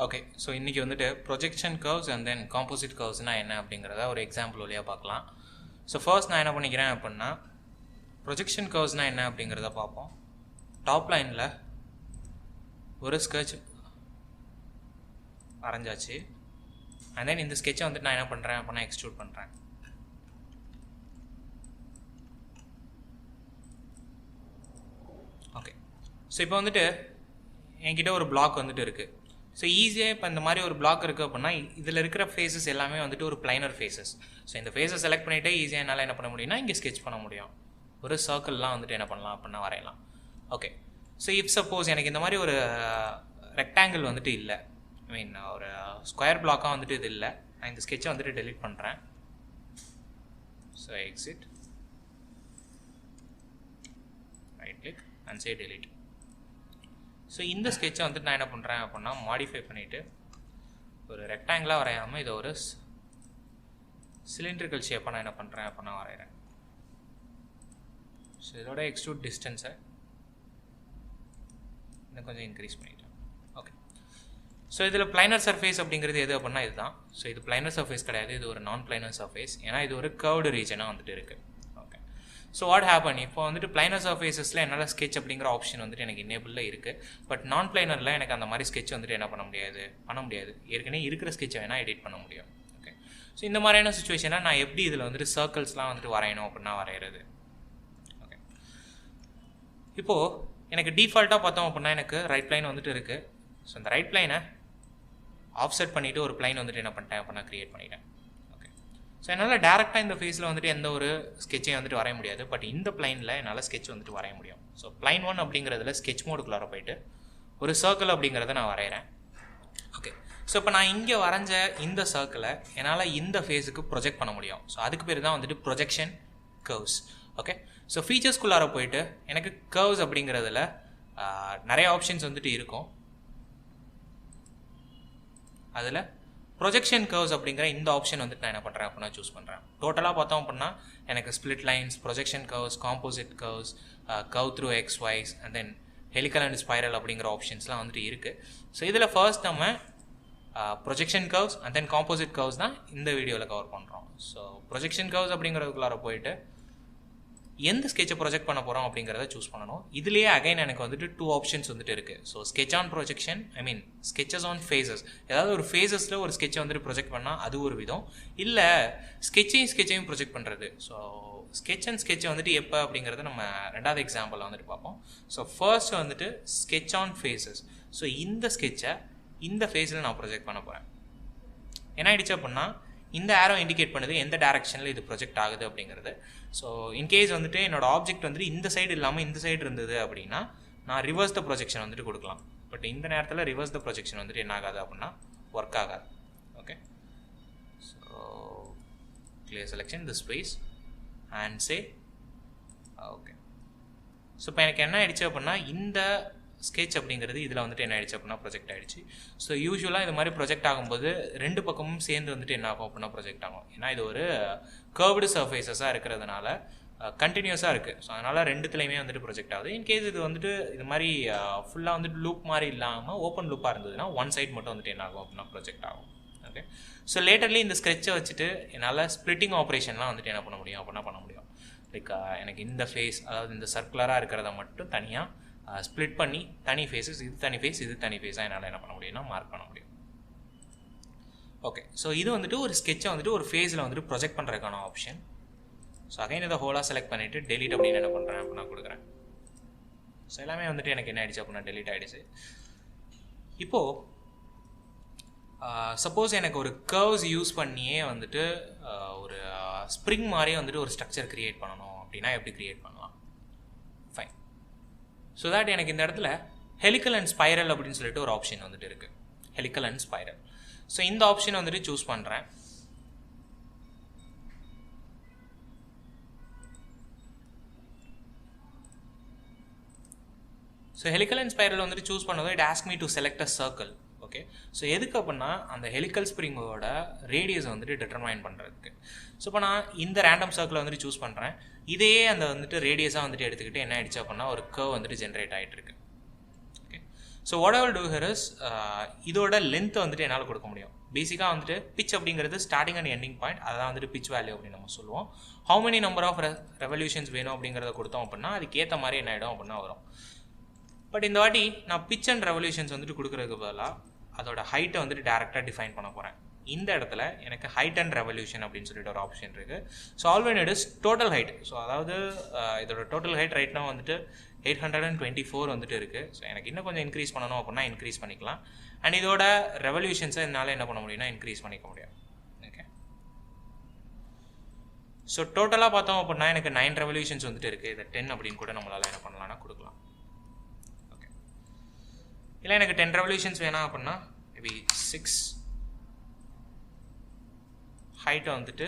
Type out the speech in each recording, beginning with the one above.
Okay, so இன்றைக்கி வந்துட்டு projection curves and then composite கர்வ்ஸ்னால் என்ன அப்படிங்கிறத ஒரு எக்ஸாம்பிள் வழியாக பார்க்கலாம். ஸோ ஃபர்ஸ்ட் நான் என்ன பண்ணிக்கிறேன் அப்படின்னா, ப்ரொஜெக்ஷன் கர்வ்ஸ்னால் என்ன அப்படிங்கிறத பார்ப்போம். டாப் லைனில் ஒரு ஸ்கெட்ச் வரைஞ்சாச்சு. அண்ட் தென் இந்த ஸ்கெட்சை வந்துட்டு நான் என்ன பண்ணுறேன் அப்படின்னா எக்ஸ்ட்ரூட் பண்ணுறேன். ஓகே, ஸோ இப்போ வந்துட்டு என்கிட்ட ஒரு பிளாக் வந்துட்டு இருக்குது. ஸோ ஈஸியாக இப்போ இந்த மாதிரி ஒரு பிளாக் இருக்குது அப்படின்னா இதில் இருக்கிற ஃபேஸஸ் எல்லாமே வந்துட்டு ஒரு பிளைனர் ஃபேஸஸ். ஸோ இந்த ஃபேஸை செலக்ட் பண்ணிவிட்டு ஈஸியாக என்னால் என்ன பண்ண முடியும்னா இங்கே ஸ்கெட்ச் பண்ண முடியும். ஒரு சர்க்கிள்லாம் வந்துட்டு என்ன பண்ணலாம் அப்படின்னா வரையலாம். ஓகே, ஸோ இஃப் சப்போஸ் எனக்கு இந்த மாதிரி ஒரு ரெக்டாங்கிள் வந்துட்டு இல்லை, ஐ மீன் ஒரு ஸ்கொயர் பிளாக்காக வந்துட்டு இது இல்லை, நான் இந்த ஸ்கெட்சை வந்துட்டு டெலீட் பண்ணுறேன். So exit, right click and say delete. So இந்த ஸ்கெட்சை வந்துட்டு நான் என்ன பண்ணுறேன் அப்படின்னா மாடிஃபை பண்ணிவிட்டு ஒரு ரெக்டாங்கிளாக வரையாமல் இதை ஒரு சிலிண்ட்ரிக்கல் ஷேப்பாக நான் என்ன பண்ணுறேன் அப்படின்னா வரைகிறேன். ஸோ இதோட எக்ஸ்ட்ரூட் டிஸ்டன்ஸை இன்னும் கொஞ்சம் இன்க்ரீஸ் பண்ணிட்டேன். ஓகே, ஸோ இதில் பிளைனர் சர்ஃபேஸ் அப்படிங்கிறது எது அப்படின்னா இதுதான். ஸோ இது பிளைனர் சர்ஃபேஸ் கிடையாது, இது ஒரு நான் பிளைனர் சர்ஃபேஸ். ஏன்னா இது ஒரு கர்வ்டு ரீஜனாக வந்துட்டு இருக்குது. ஓகே, ஸோ வாட் ஹேப்பன், இப்போ வந்துட்டு பிளைனர் சர்ஃபேஸஸில் என்னால் ஸ்கெட்ச் அப்படிங்கிற ஆப்ஷன் வந்துட்டு எனக்கு எனேபிளில் இருக்குது. பட் நான் பிளைனரில் எனக்கு அந்த மாதிரி ஸ்கெட்ச் வந்துட்டு என்ன பண்ண முடியாது. ஏற்கனவே இருக்கிற ஸ்கெட்சை வேணால் எடிட் பண்ண முடியும். ஓகே, ஸோ இந்த மாதிரியான சுச்சுவேஷனாக நான் எப்படி இதில் வந்துட்டு சர்க்கிள்ஸ்லாம் வந்துட்டு வரையணும் அப்படின்னா வரைகிறது. ஓகே, இப்போது எனக்கு டிஃபால்ட்டாக பார்த்தோம் அப்படின்னா எனக்கு ரைட் லைன் வந்துட்டு இருக்குது. ஸோ இந்த ரைட் லைனை ஆஃப்செட் பண்ணிவிட்டு ஒரு ப்ளைன் வந்துட்டு என்ன பண்ணிட்டேன் அப்படின்னா க்ரியேட் பண்ணிட்டேன். ஓகே, ஸோ என்னால் டேரெக்டாக இந்த ஃபேஸில் வந்துட்டு எந்த ஒரு ஸ்கெட்சையும் வந்துட்டு வரைய முடியாது. பட் இந்த ப்ளைனில் என்னால் ஸ்கெட்ச் வந்துட்டு வரைய முடியும். ஸோ ப்ளைன் 1 அப்படிங்கிறதுல ஸ்கெட்ச் மோடுக்குள்ளார போயிட்டு ஒரு சர்க்கிள் அப்படிங்கிறத நான் வரைகிறேன். ஓகே, ஸோ இப்போ நான் இங்கே வரைஞ்ச இந்த சர்க்கிளை என்னால் இந்த ஃபேஸுக்கு ப்ரொஜெக்ட் பண்ண முடியும். ஸோ அதுக்கு பேர் தான் வந்துட்டு ப்ரொஜெக்ஷன் கர்வ்ஸ். ஓகே, ஸோ ஃபீச்சர்ஸ்குள்ளார போயிட்டு எனக்கு கர்வ்ஸ் அப்படிங்கிறதுல நிறைய ஆப்ஷன்ஸ் வந்துட்டு இருக்கும். அதில் ப்ரொஜெக்ஷன் கர்வ்ஸ் அப்படிங்கிற இந்த ஆப்ஷன் வந்துட்டு நான் என்ன பண்ணுறேன் அப்படின்னா சூஸ் பண்ணுறேன். டோட்டலாக பார்த்தோம் அப்படின்னா எனக்கு split lines, projection curves, composite curves, curve through X Ys and then helical and spiral அப்படிங்கிற ஆப்ஷன்ஸ்லாம் வந்துட்டு இருக்குது. ஸோ இதில் ஃபர்ஸ்ட் நம்ம projection curves and then composite curves தான் இந்த வீடியோவில் கவர் பண்ணுறோம். ஸோ ப்ரொஜெக்ஷன் கர்வ்ஸ் அப்படிங்கிறதுக்குள்ளார போயிட்டு எந்த ஸ்கெட்சை ப்ரொஜெக்ட் பண்ண போகிறோம் அப்படிங்கிறத சூஸ் பண்ணணும். இதுலேயே அகைன் எனக்கு வந்துட்டு 2 ஆப்ஷன்ஸ் வந்துட்டு இருக்குது. So sketch on projection, I mean sketches on faces. ஏதாவது ஒரு ஃபேஸஸில் ஒரு ஸ்கெட்சை வந்துட்டு ப்ரொஜெக்ட் பண்ணால் அது ஒரு விதம், இல்லை ஸ்கெட்சையும் ப்ரொஜெக்ட் பண்ணுறது. ஸோ ஸ்கெட்சை வந்துட்டு எப்போ அப்படிங்கிறத நம்ம ரெண்டாவது எக்ஸாம்பிளில் வந்துட்டு பார்ப்போம். ஸோ ஃபர்ஸ்ட் வந்துட்டு ஸ்கெட்ச் ஆன் ஃபேஸஸ். ஸோ இந்த ஸ்கெட்சை இந்த ஃபேஸில் நான் ப்ரொஜெக்ட் பண்ண போகிறேன். என்ன ஆயிடுச்சு அப்படின்னா இந்த ஆரோ இண்டிகேட் பண்ணுது எந்த டேரக்ஷனில் இது ப்ரொஜெக்ட் ஆகுது அப்படிங்கிறது. ஸோ இன்கேஸ் வந்துட்டு என்னோட ஆப்ஜெக்ட் வந்துட்டு இந்த சைடு இல்லாமல் இந்த சைடு இருந்தது அப்படின்னா நான் ரிவர்ஸ் த ப்ரொஜெக்ஷன் வந்துட்டு கொடுக்கலாம். பட் இந்த நேரத்தில் ரிவர்ஸ் த ப்ரொஜெக்ஷன் வந்துட்டு என்ன ஆகாது அப்படின்னா ஒர்க் ஆகாது. Okay, so clear selection the space and say okay. So இப்போ எனக்கு என்ன ஆயிடுச்சு அப்படின்னா இந்த ஸ்கெட்ச் அப்படிங்கிறது இதில் வந்துட்டு என்ன ஆயிடுச்சு அப்படின்னா ப்ரொஜெக்ட் ஆகிடுச்சு. ஸோ யூஸ்வலாக இது மாதிரி ப்ரொஜெக்ட் ஆகும்போது ரெண்டு பக்கமும் சேர்ந்து வந்துட்டு என்ன ஆகும் அப்படின்னா ப்ரொஜெக்ட் ஆகும். ஏன்னா இது ஒரு கர்வ்டு சர்ஃபேஸஸாக இருக்கிறதுனால கண்டினியூஸாக இருக்குது. ஸோ அதனால் ரெண்டுத்துலேயுமே வந்துட்டு ப்ரொஜெக்ட் ஆகுது. இன்கேஸ் இது வந்துட்டு இது மாதிரி ஃபுல்லாக வந்துட்டு லூப் மாதிரி இல்லாமல் ஓப்பன் லூப்பாக இருந்ததுன்னா ஒன் சைட் மட்டும் வந்துட்டு என்ன ஆகும் அப்படின்னா ப்ரொஜெக்ட் ஆகும். ஓகே, ஸோ லேட்டர்லி இந்த ஸ்கெட்சை வச்சுட்டு என்னால் ஸ்ப்ளிட்டிங் ஆப்ரேஷன்லாம் வந்துட்டு என்ன பண்ண முடியும் அப்படின்னா பண்ண முடியும். லைக் எனக்கு இந்த ஃபேஸ், அதாவது இந்த சர்க்குலராக இருக்கிறத மட்டும் தனியாக ஸ்ப்ளிட் பண்ணி தனி ஃபேஸஸ், இது தனி ஃபேஸ் இது தனி ஃபேஸாக என்னால் என்ன பண்ண முடியும்னா மார்க் பண்ண முடியும். ஓகே, ஸோ இது வந்துட்டு ஒரு ஸ்கெட்சை வந்துட்டு ஒரு ஃபேஸில் வந்துட்டு ப்ரொஜெக்ட் பண்ணுறதுக்கான ஆப்ஷன். ஸோ அகைன் இதை ஹோலாக செலக்ட் பண்ணிவிட்டு டெலிட் அப்படின்னு என்ன பண்ணுறேன் அப்படின்னா கொடுக்குறேன். ஸோ எல்லாமே வந்துட்டு எனக்கு என்ன ஆகிடுச்சு அப்படின்னா டெலிட் ஆகிடுச்சு. இப்போது சப்போஸ் எனக்கு ஒரு கர்வ்ஸ் யூஸ் பண்ணியே வந்துட்டு ஒரு ஸ்ப்ரிங் மாதிரியே வந்துட்டு ஒரு ஸ்ட்ரக்சர் க்ரியேட் பண்ணணும் அப்படின்னா எப்படி க்ரியேட் பண்ணலாம்? ஃபைன். ஸோ தட் எனக்கு இந்த இடத்துல ஹெலிக்கல் அண்ட் ஸ்பைரல் அப்படின்னு சொல்லிட்டு ஒரு ஆப்ஷன் வந்துட்டு இருக்குது. Helical and spiral. ஸோ இந்த ஆப்ஷன் வந்துட்டு சூஸ் பண்ணுறேன். ஸோ ஹெலிக்கல் அண்ட் ஸ்பைரல் வந்துட்டு சூஸ் பண்ணதோ it ask me to select a circle. Okay, so எதுக்கு அப்படின்னா அந்த ஹெலிக்கல் ஸ்ப்ரிங்கோட ரேடியஸை வந்துட்டு டிட்டர்மைன் பண்ணுறதுக்கு. ஸோ இப்போ நான் இந்த ரேண்டம் சர்க்கிளை வந்துட்டு சூஸ் பண்ணுறேன். இதே அந்த வந்துட்டு ரேடியஸாக வந்துட்டு எடுத்துக்கிட்டு என்ன ஆயிடுச்சு அப்படின்னா ஒரு கர்வ் வந்துட்டு ஜென்ரேட் ஆகிட்டு இருக்கு. Okay, so what I will do here is இதோட லென்த் வந்துட்டு என்னால் கொடுக்க முடியும். பேசிக்காக வந்துட்டு பிச் அப்படிங்கிறது ஸ்டார்டிங் அண்ட் எண்டிங் பாயிண்ட், அதான் வந்துட்டு பிச் வேல்யூ அப்படின்னு நம்ம சொல்லுவோம். How many number of revolutions வேணும் அப்படிங்கிறத கொடுத்தோம் அப்படின்னா அதுக்கேற்ற மாதிரி என்ன ஆகிடும் அப்படின்னா வரும். பட் இந்த வாட்டி நான் பிச் அண்ட் ரெவல்யூஷன்ஸ் வந்துட்டு கொடுக்குறதுக்கு பதிலாக அதோட ஹைட்டை வந்துட்டு டேரெக்டாக டிஃபைன் பண்ண போகிறேன். இந்த இடத்துல எனக்கு ஹைட் அண்ட் ரெவல்யூஷன் அப்படின்னு சொல்லிட்டு ஒரு ஆப்ஷன் இருக்குது. So all we need is total height. So அதாவது இதோட டோட்டல் ஹைட் ரைட்னா வந்துட்டு 824 வந்துட்டு இருக்குது. ஸோ எனக்கு இன்னும் கொஞ்சம் இன்க்ரீஸ் பண்ணணும் அப்படின்னா இன்க்ரீஸ் பண்ணிக்கலாம். அண்ட் இதோட ரெவல்யூஷன்ஸை என்னால் என்ன பண்ண முடியும்னா இன்க்ரீஸ் பண்ணிக்க முடியும். ஓகே, ஸோ டோட்டலாக பார்த்தோம் அப்படின்னா எனக்கு 9 ரெவல்யூஷன்ஸ் வந்துட்டு இருக்குது. இதை 10 அப்படின்னு கூட நம்மளால் என்ன பண்ணலாம்னா கொடுக்கலாம். ஓகே, இல்லை எனக்கு 10 ரெவல்யூஷன்ஸ் வேணாம் அப்படின்னா மேபி 6, ஹைட்டை வந்துட்டு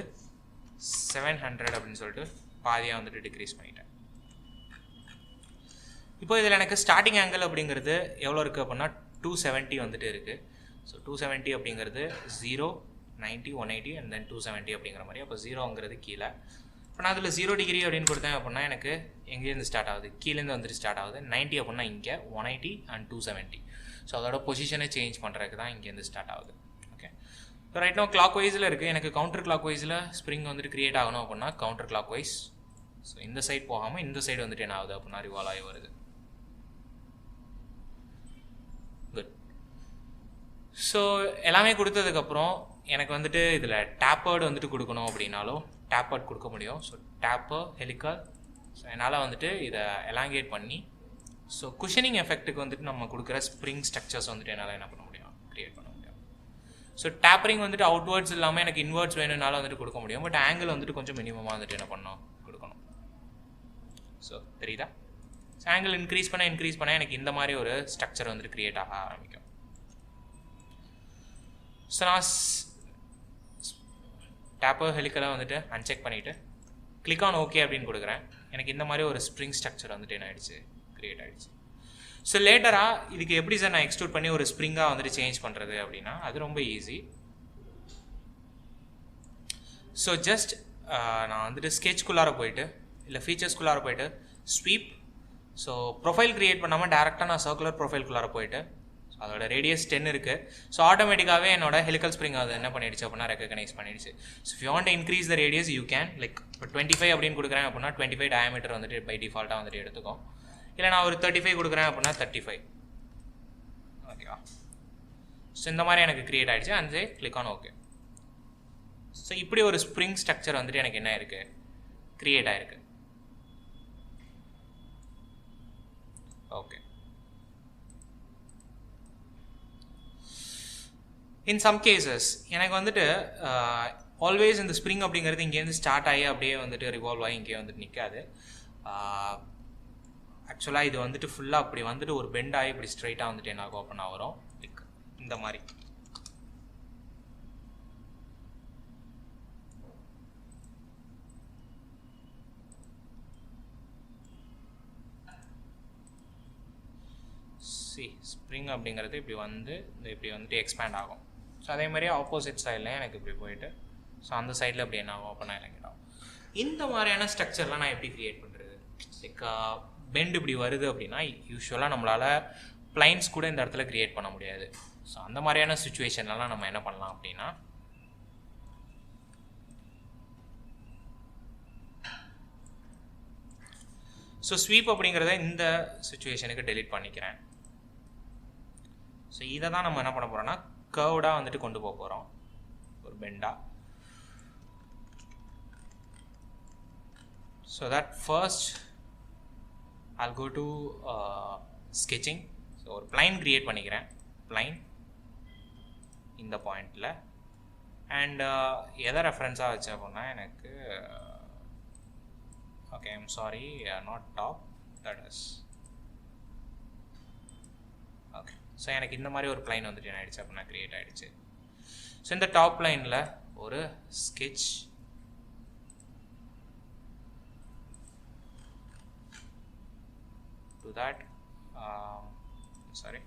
700 அப்படின்னு சொல்லிட்டு பாதியாக வந்துட்டு டிக்ரீஸ் பண்ணிட்டேன். இப்போ இதில் எனக்கு ஸ்டார்டிங் ஆங்கிள் அப்படிங்கிறது எவ்வளோ இருக்குது அப்படின்னா 270 வந்துட்டு இருக்குது. ஸோ 270 அப்படிங்கிறது 0, 90, 180 அண்ட் தென் 270 அப்படிங்கிற மாதிரி. அப்போ 0ங்கிறது கீழே. இப்போ நான் அதில் 0 டிகிரி அப்படின்னு கொடுத்தேன் அப்படின்னா எனக்கு எங்கேருந்து ஸ்டார்ட் ஆகுது, கீழேருந்து வந்துட்டு ஸ்டார்ட் ஆகுது. 90 அப்படின்னா இங்கே 180 அண்ட் 270. ஸோ அதோட பொசிஷனை சேஞ்ச் பண்ணுறதுக்கு தான் இங்கேருந்து ஸ்டார்ட் ஆகுது. ஓகே, ஸோ ரைட் நோ கிளாக் வைஸில் இருக்குது. எனக்கு கவுண்டர் கிளாக் வைஸில் ஸ்ப்ரிங் வந்துட்டு க்ரியேட் ஆகணும் அப்படின்னா கவுண்டர் கிளாக் வைஸ். ஸோ இந்த சைட் போகாமல் இந்த சைடு வந்துட்டு என்ன ஆகுது அப்படின்னா ரிவால்வ் ஆகி வருது. குட். ஸோ எல்லாமே கொடுத்ததுக்கப்புறம் எனக்கு வந்துட்டு இதில் டேப்பர்டு வந்துட்டு கொடுக்கணும் அப்படின்னாலும் டேப்பர்ட் கொடுக்க முடியும். So taper helical. ஸோ என்னால் வந்துட்டு இதை எலாங்கேட் பண்ணி ஸோ குஷனிங் எஃபெக்ட்டுக்கு வந்துட்டு நம்ம கொடுக்குற ஸ்ப்ரிங் ஸ்ட்ரக்சர்ஸ் வந்துட்டு என்னால் என்ன பண்ண முடியும், க்ரியேட் பண்ண முடியும். ஸோ டேப்பரிங் வந்துட்டு அவுட்வேர்ட்ஸ் இல்லாமல் எனக்கு இன்வெர்ட்ஸ் வேணும்னாலும் வந்துட்டு கொடுக்க முடியும். பட் ஆங்கிள் வந்துட்டு கொஞ்சம் மினிமமாக வந்துட்டு என்ன பண்ணணும், கொடுக்கணும். ஸோ தெரியுதா? ஸோ ஆங்கிள் இன்க்ரீஸ் பண்ண எனக்கு இந்த மாதிரி ஒரு ஸ்ட்ரக்சர் வந்துட்டு க்ரியேட் ஆக ஆரம்பிக்கும். ஸோ நான் டேப்பர் ஹெலிக்கலாக வந்துட்டு அன்செக் பண்ணிவிட்டு கிளிக் ஆன் ஓகே அப்படின்னு கொடுக்குறேன். எனக்கு இந்த மாதிரி ஒரு ஸ்ப்ரிங் ஸ்ட்ரக்சர் வந்துட்டு என்ன ஆகிடுச்சு, க்ரியேட் ஆகிடுச்சு. ஸோ லேட்டராக இதுக்கு எப்படி சார் நான் எக்ஸ்ட்ரூட் பண்ணி ஒரு ஸ்ப்ரிங்காக வந்துட்டு சேஞ்ச் பண்ணுறது அப்படின்னா அது ரொம்ப ஈஸி. ஸோ ஜஸ்ட் நான் வந்துட்டு ஸ்கெட்ச்குள்ளார போயிட்டு இல்லை ஃபீச்சர்ஸ்குள்ளார போயிட்டு ஸ்வீப். ஸோ ப்ரொஃபைல் க்ரியேட் பண்ணாமல் டேரெக்டாக நான் சர்க்குலர் ப்ரொஃபைல்குள்ளார போயிட்டு அதோட ரேடியஸ் 10 இருக்குது. ஸோ ஆட்டோமேட்டிக்காகவே என்னோட ஹெலிக்கல் ஸ்ப்ரிங் அது என்ன பண்ணிடுச்சு அப்படின்னா ரெக்கக்னைஸ் பண்ணிடுச்சு. So if you want to increase the radius you can like இப்போ 25 அப்படின்னு கொடுக்குறேன் அப்படின்னா 25 டயாமீட்டர் வந்துட்டு பை டிஃபால்ட்டாக வந்துட்டு எடுத்துக்கும். இல்லை நான் ஒரு 35 கொடுக்குறேன் அப்படின்னா 35. ஓகேவா? ஸோ இந்த மாதிரி எனக்கு க்ரியேட் ஆகிடுச்சு. And click on okay. So இப்படி ஒரு ஸ்ப்ரிங் ஸ்ட்ரக்சர் வந்துட்டு எனக்கு என்ன இருக்குது, க்ரியேட் ஆகிருக்கு. ஓகே, இன் சம் கேசஸ் எனக்கு வந்துட்டு ஆல்வேஸ் இந்த ஸ்ப்ரிங் அப்படிங்கிறது இங்கேருந்து ஸ்டார்ட் ஆகி அப்படியே வந்துட்டு ரிவால்வ் ஆகி இங்கே வந்துட்டு நிற்காது. ஆக்சுவலாக இது வந்துட்டு ஃபுல்லாக அப்படி வந்துட்டு ஒரு பெண்ட் ஆகி இப்படி ஸ்ட்ரைட்டாக வந்துட்டு என்ன ஆகும் அப்படின்னா வரும் லைக் இந்த மாதிரி. ஸ்ப்ரிங் அப்படிங்கிறது இப்படி வந்து இப்படி வந்துட்டு எக்ஸ்பேண்ட் ஆகும். ஸோ அதே மாதிரி ஆப்போசிட் சைடில் எனக்கு இப்படி போயிட்டு ஸோ அந்த சைடில் அப்படி என்ன ஆகும் அப்படின்னா எனக்கு ஆகும். இந்த மாதிரியான ஸ்ட்ரக்சர்லாம் நான் எப்படி க்ரியேட் பண்ணுறது, லைக் பெண்ட் இப்படி வருது அப்படின்னா யூஸ்வலாக நம்மளால் பிளைன்ஸ் கூட இந்த இடத்துல க்ரியேட் பண்ண முடியாது. ஸோ அந்த மாதிரியான சுச்சுவேஷன்லாம் நம்ம என்ன பண்ணலாம் அப்படின்னா ஸோ ஸ்வீப் அப்படிங்கிறத இந்த சுச்சுவேஷனுக்கு டெலீட் பண்ணிக்கிறேன். ஸோ இதை தான் நம்ம என்ன பண்ண போகிறோம்னா கர்வ்டாக வந்துட்டு கொண்டு போக போகிறோம் ஒரு பெண்டாக. So that first I'll go to sketching. So ஒரு பிளைன் க்ரியேட் பண்ணிக்கிறேன். பிளைன் இந்த பாயிண்டில் அண்ட் எதை ரெஃபரன்ஸாக வச்சு அப்படின்னா எனக்கு okay, I'm sorry, not top, that is okay. So எனக்கு இந்த மாதிரி ஒரு பிளைன் வந்துட்டு என்ன ஆகிடுச்சு அப்படின்னா க்ரியேட் ஆகிடுச்சு. ஸோ இந்த டாப் லைனில் ஒரு sketch to that sorry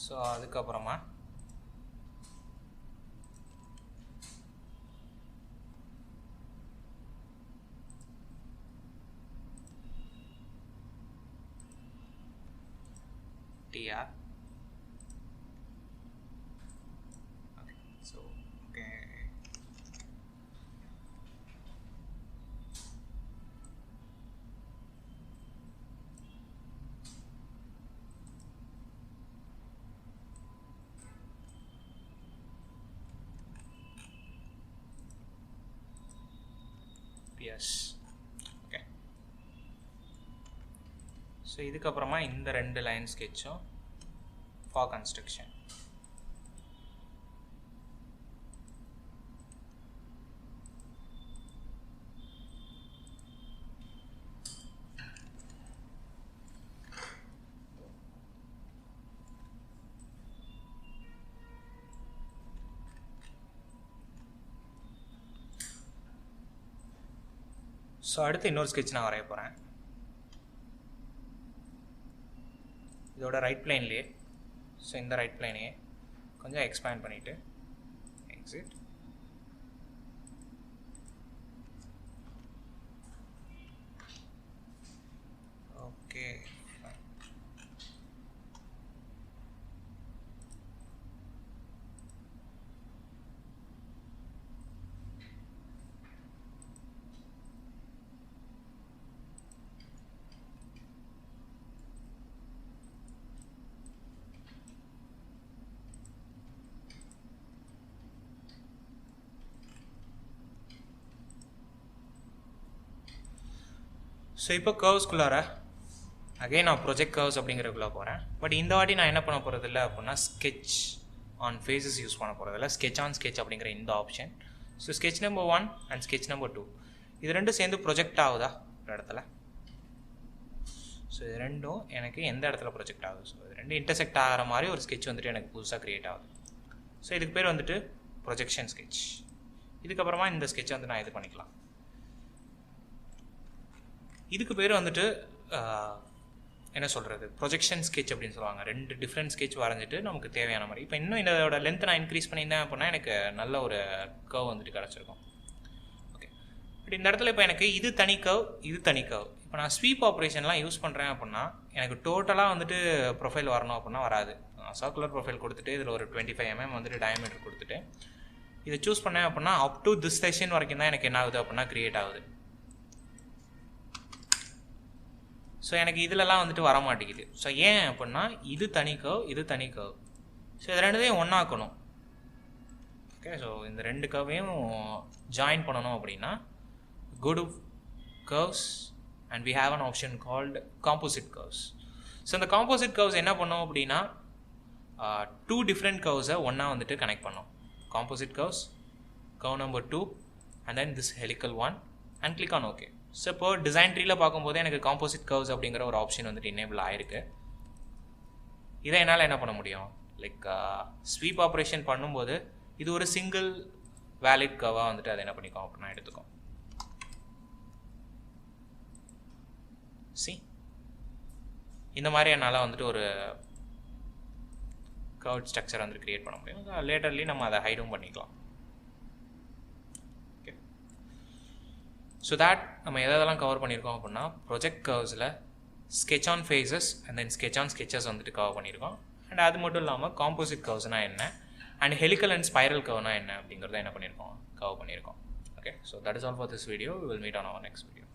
so அதுக்கப்புறமா TR. Okay, so okay. PS. Okay. So இதுக்கப்புறமா இந்த ரெண்டு லைன் ஸ்கெட்சும் for construction. ஸோ அடுத்து இன்னொரு ஸ்கெட்ச் நான் வரைய போகிறேன். இதோட ரைட் பிளேன்லேயே, ஸோ இந்த ரைட் பிளேனையே கொஞ்சம் எக்ஸ்பேண்ட் பண்ணிவிட்டு எக்ஸிட். ஓகே, ஸோ இப்போ கர்வ்ஸ்குள்ளார அகைன் நான் ப்ரொஜெக்ட் கர்வ்ஸ் அப்படிங்கிறதுக்குள்ளே போகிறேன். பட் இந்த வாட்டி நான் என்ன பண்ண போகிறது இல்லை அப்படின்னா ஸ்கெட்ச் ஆன் ஃபேஸஸ் யூஸ் பண்ண போகிறதில்ல, ஸ்கெட்ச் ஆன் ஸ்கெட்ச் அப்படிங்கிற இந்த option. So sketch number 1 and sketch number 2 இது ரெண்டும் சேர்ந்து ப்ரொஜெக்ட் ஆகுதா ஒரு இடத்துல. ஸோ இது ரெண்டும் எனக்கு எந்த இடத்துல ப்ரொஜெக்ட் ஆகுது, ஸோ இது ரெண்டும் இன்டர்செக்ட் ஆகிற மாதிரி ஒரு ஸ்கெட்ச் வந்துட்டு எனக்கு புதுசாக க்ரியேட் ஆகுது. ஸோ இதுக்கு பேர் வந்துட்டு ப்ரொஜெக்ஷன் ஸ்கெட்ச். இதுக்கப்புறமா இந்த ஸ்கெட்சை வந்து நான் இது பண்ணிக்கலாம். இதுக்கு பேர் வந்துட்டு என்ன சொல்கிறது, ப்ரொஜெக்ஷன் ஸ்கெட்ச் அப்படின்னு சொல்லுவாங்க. ரெண்டு டிஃப்ரெண்ட் ஸ்கெட்ச் வரைஞ்சிட்டு நமக்கு தேவையான மாதிரி. இப்போ இன்னும் இதோட லென்த்தை நான் இன்க்ரீஸ் பண்ணியிருந்தேன் அப்படின்னா எனக்கு நல்ல ஒரு கர்வ் வந்துட்டு கிடச்சிருக்கும். ஓகே, பட் இந்த இடத்துல இப்போ எனக்கு இது தனி கர்வ், இது தனி கர்வ். இப்போ நான் ஸ்வீப் ஆப்ரேஷன்லாம் யூஸ் பண்ணுறேன் அப்படின்னா எனக்கு டோட்டலாக வந்துட்டு ப்ரொஃபைல் வரணும் அப்படின்னா வராது. சர்க்குலர் ப்ரொஃபைல் கொடுத்துட்டு இதில் ஒரு 25 mm வந்துட்டு டயமீட்டர் கொடுத்துட்டு இதை சூஸ் பண்ணேன் அப்படின்னா அப் டு திஸ் செஷன் வரைக்கும் தான் எனக்கு என்ன ஆகுது அப்படின்னா க்ரியேட் ஆகுது. ஸோ எனக்கு இதிலலாம் வந்துட்டு வர மாட்டேங்குது. ஸோ ஏன் அப்படின்னா இது தனி கர்வ், இது தனி கர்வ். ஸோ இது ரெண்டுத்தையும் ஒன்றாக்கணும். ஓகே, ஸோ இந்த ரெண்டு கர்வையும் ஜாயின் பண்ணணும் அப்படின்னா go to curves and we have an option called composite curves. So இந்த காம்போசிட் கர்வ்ஸ் என்ன பண்ணோம் அப்படின்னா 2 டிஃப்ரெண்ட் கர்வ்ஸை ஒன்றா வந்துட்டு கனெக்ட் பண்ணோம். Composite curves, curve number 2 and then this helical one and click on OK. So இப்போ டிசைன் ட்ரீல பார்க்கும்போது எனக்கு காம்போசிட் கர்வ்ஸ் அப்படிங்கிற ஒரு ஆப்ஷன் வந்துட்டு எனேபிள் ஆயிருக்கு. இதை என்னால் என்ன பண்ண முடியும், லைக் ஸ்வீப் ஆப்ரேஷன் பண்ணும்போது இது ஒரு சிங்கிள் வேலிட் கர்வாக வந்துட்டு அதை என்ன பண்ணிக்கோம் அப்படின்னா எடுத்துக்கோம். சி இந்த மாதிரி என்னால் வந்துட்டு ஒரு கர்வ் ஸ்ட்ரக்சர் வந்துட்டு கிரியேட் பண்ண முடியும். லேட்டர்லி நம்ம அதை ஹைடும் பண்ணிக்கலாம். ஸோ தேட் நம்ம எதெல்லாம் கவர் பண்ணியிருக்கோம் அப்படின்னா ப்ரொஜெக்ட் கர்வ்ஸில் sketch on faces and then sketch on sketches வந்துட்டு கவர் பண்ணியிருக்கோம். அண்ட் அது மட்டும் இல்லாமல் காம்போசிட் கர்வ்ஸ்னால் என்ன அண்ட் ஹெலிக்கல் அண்ட் ஸ்பைரல் கர்வ்னா என்ன அப்படிங்கிறத என்ன பண்ணியிருக்கோம், கவர் பண்ணியிருக்கோம். Okay, so that is all for this video. We will meet on our next video.